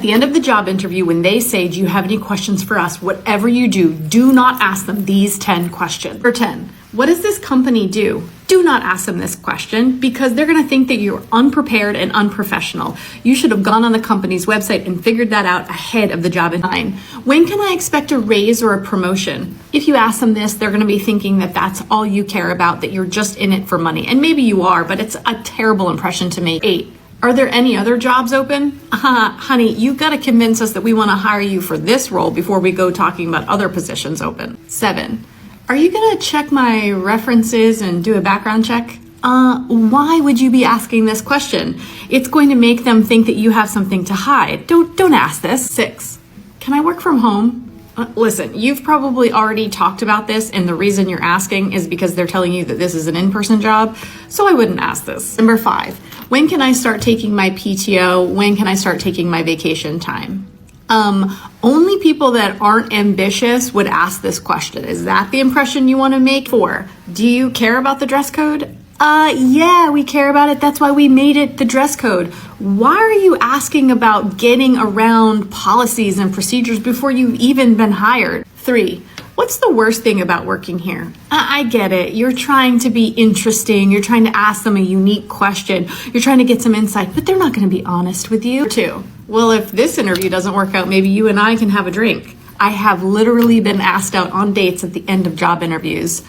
At the end of the job interview, when they say, do you have any questions for us? Whatever you do not ask them these 10 questions. Number 10, what does this company do? Do not ask them this question because they're going to think that you're unprepared and unprofessional. You should have gone on the company's website and figured that out ahead of the job in line. When can I expect a raise or a promotion? If you ask them this, they're going to be thinking that that's all you care about, that you're just in it for money. And maybe you are, but it's a terrible impression to make. 8. Are there any other jobs open? Honey, you've got to convince us that we want to hire you for this role before we go talking about other positions open. 7. Are you going to check my references and do a background check? Why would you be asking this question? It's going to make them think that you have something to hide. Don't ask this. 6. Can I work from home? Listen, you've probably already talked about this, and the reason you're asking is because they're telling you that this is an in-person job, so I wouldn't ask this. Number 5, when can I start taking my PTO? When can I start taking my vacation time? Only people that aren't ambitious would ask this question. Is that the impression you want to make? 4, do you care about the dress code? Yeah, we care about it. That's why we made it the dress code. Why are you asking about getting around policies and procedures before you've even been hired? 3, what's the worst thing about working here? I get it. You're trying to be interesting. You're trying to ask them a unique question. You're trying to get some insight, but they're not going to be honest with you. 2, well, if this interview doesn't work out, maybe you and I can have a drink. I have literally been asked out on dates at the end of job interviews.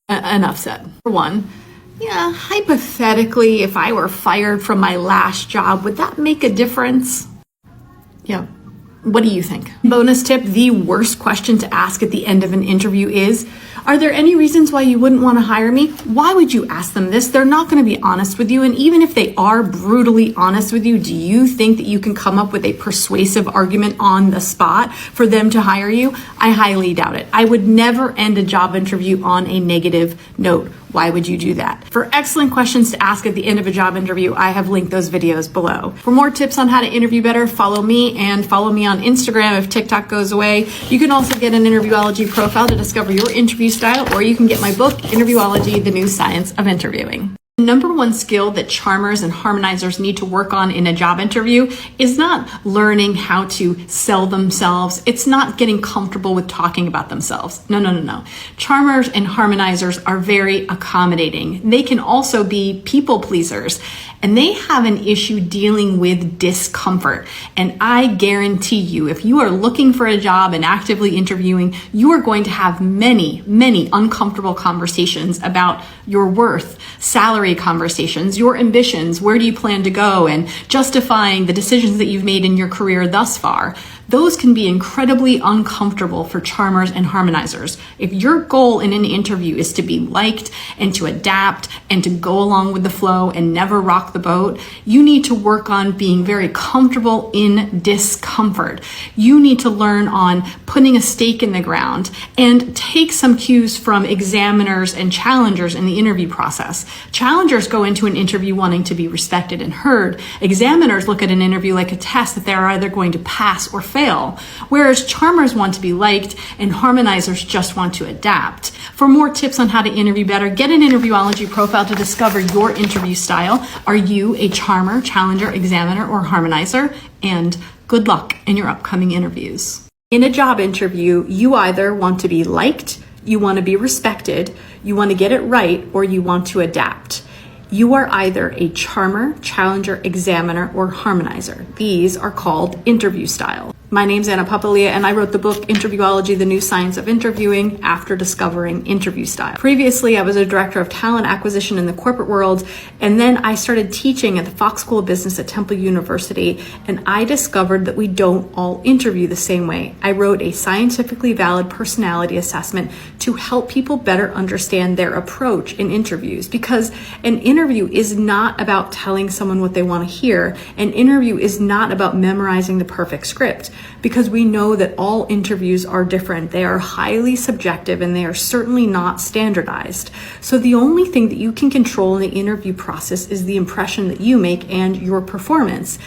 Enough said. 1, yeah, hypothetically, if I were fired from my last job, would that make a difference? Yeah. What do you think? Bonus tip, the worst question to ask at the end of an interview is, are there any reasons why you wouldn't want to hire me? Why would you ask them this? They're not going to be honest with you. And even if they are brutally honest with you, do you think that you can come up with a persuasive argument on the spot for them to hire you? I highly doubt it. I would never end a job interview on a negative note. Why would you do that? For excellent questions to ask at the end of a job interview, I have linked those videos below. For more tips on how to interview better, follow me and follow me on Instagram if TikTok goes away. You can also get an Interviewology profile to discover your interview style, or you can get my book, Interviewology, The New Science of Interviewing. The number one skill that charmers and harmonizers need to work on in a job interview is not learning how to sell themselves. It's not getting comfortable with talking about themselves. No. Charmers and harmonizers are very accommodating. They can also be people pleasers, and they have an issue dealing with discomfort. And I guarantee you, if you are looking for a job and actively interviewing, you are going to have many uncomfortable conversations about your worth, salary conversations, your ambitions, where do you plan to go, and justifying the decisions that you've made in your career thus far. Those can be incredibly uncomfortable for charmers and harmonizers. If your goal in an interview is to be liked and to adapt and to go along with the flow and never rock the boat, you need to work on being very comfortable in discomfort. You need to learn on putting a stake in the ground and take some cues from examiners and challengers in the interview process. Challengers go into an interview wanting to be respected and heard. Examiners look at an interview like a test that they're either going to pass or fail, whereas charmers want to be liked and harmonizers just want to adapt. For more tips on how to interview better, get an Interviewology profile to discover your interview style. Are you a charmer, challenger, examiner, or harmonizer? And good luck in your upcoming interviews. In a job interview, you either want to be liked, you want to be respected, you want to get it right, or you want to adapt. You are either a charmer, challenger, examiner, or harmonizer. These are called interview styles. My name's Anna Papalia, and I wrote the book Interviewology, The New Science of Interviewing after discovering interview style. Previously, I was a director of talent acquisition in the corporate world, and then I started teaching at the Fox School of Business at Temple University, and I discovered that we don't all interview the same way. I wrote a scientifically valid personality assessment to help people better understand their approach in interviews, because an interview is not about telling someone what they want to hear. An interview is not about memorizing the perfect script, because we know that all interviews are different. They are highly subjective and they are certainly not standardized. So the only thing that you can control in the interview process is the impression that you make and your performance.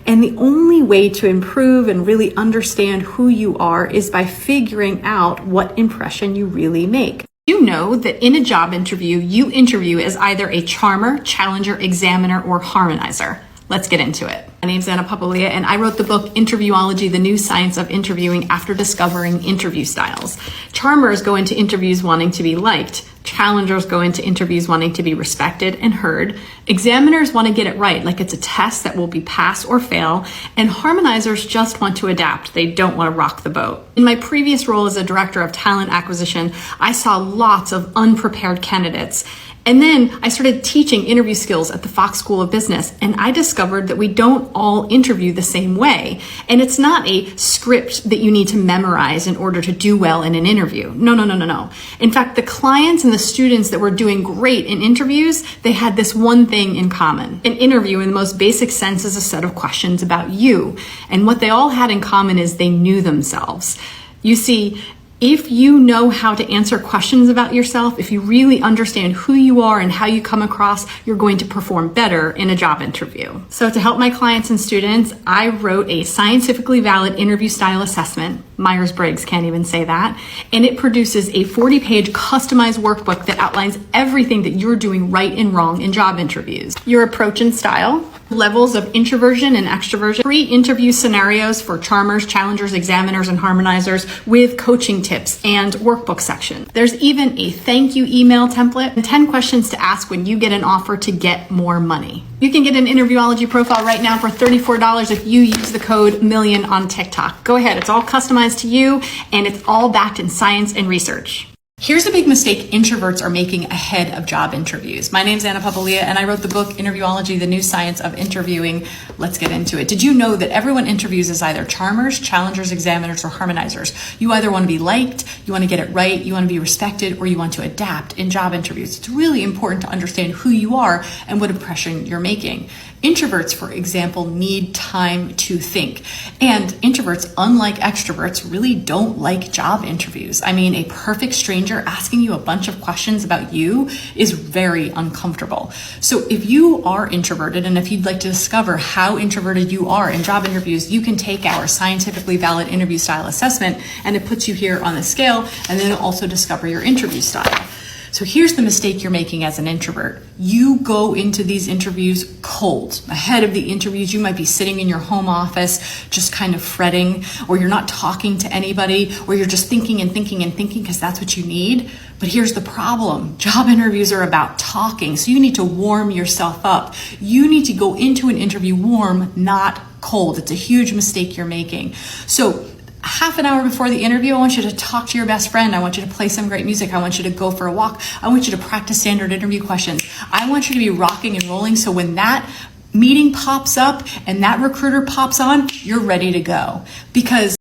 And the only way to improve and really understand who you are is by figuring out what impression you really make. You know that in a job interview, you interview as either a charmer, challenger, examiner, or harmonizer. Let's get into it. My name's Anna Papalia, and I wrote the book Interviewology, the New Science of Interviewing after discovering interview styles. Charmers go into interviews wanting to be liked. Challengers go into interviews wanting to be respected and heard. Examiners want to get it right, like it's a test that will be pass or fail. And harmonizers just want to adapt. They don't want to rock the boat. In my previous role as a director of talent acquisition, I saw lots of unprepared candidates. And then I started teaching interview skills at the Fox School of Business, and I discovered that we don't all interview the same way. And it's not a script that you need to memorize in order to do well in an interview. No. In fact, the clients and the students that were doing great in interviews, they had this one thing in common. An interview in the most basic sense is a set of questions about you. And what they all had in common is they knew themselves. You see, if you know how to answer questions about yourself, if you really understand who you are and how you come across, you're going to perform better in a job interview. So to help my clients and students, I wrote a scientifically valid interview style assessment. Myers-Briggs can't even say that. And it produces a 40-page customized workbook that outlines everything that you're doing right and wrong in job interviews. Your approach and style, levels of introversion and extroversion, pre-interview scenarios for charmers, challengers, examiners, and harmonizers with coaching tips and workbook section. There's even a thank you email template and 10 questions to ask when you get an offer to get more money. You can get an Interviewology profile right now for $34 if you use the code MILLION on TikTok. Go ahead, it's all customized to you and it's all backed in science and research. Here's a big mistake introverts are making ahead of job interviews. My name's Anna Papalia, and I wrote the book Interviewology, the New Science of Interviewing. Let's get into it. Did you know that everyone interviews as either charmers, challengers, examiners, or harmonizers? You either want to be liked, you want to get it right, you want to be respected, or you want to adapt in job interviews. It's really important to understand who you are and what impression you're making. Introverts, for example, need time to think. And introverts, unlike extroverts, really don't like job interviews. I mean, a perfect stranger asking you a bunch of questions about you is very uncomfortable. So if you are introverted and if you'd like to discover how introverted you are in job interviews, you can take our scientifically valid interview style assessment, and it puts you here on the scale, and then it'll also discover your interview style. So here's the mistake you're making as an introvert. You go into these interviews cold. Ahead of the interviews, you might be sitting in your home office, just kind of fretting, or you're not talking to anybody, or you're just thinking because that's what you need. But here's the problem. Job interviews are about talking, so you need to warm yourself up. You need to go into an interview warm, not cold. It's a huge mistake you're making. So half an hour before the interview, I want you to talk to your best friend. I want you to play some great music. I want you to go for a walk. I want you to practice standard interview questions. I want you to be rocking and rolling so when that meeting pops up and that recruiter pops on, you're ready to go. Because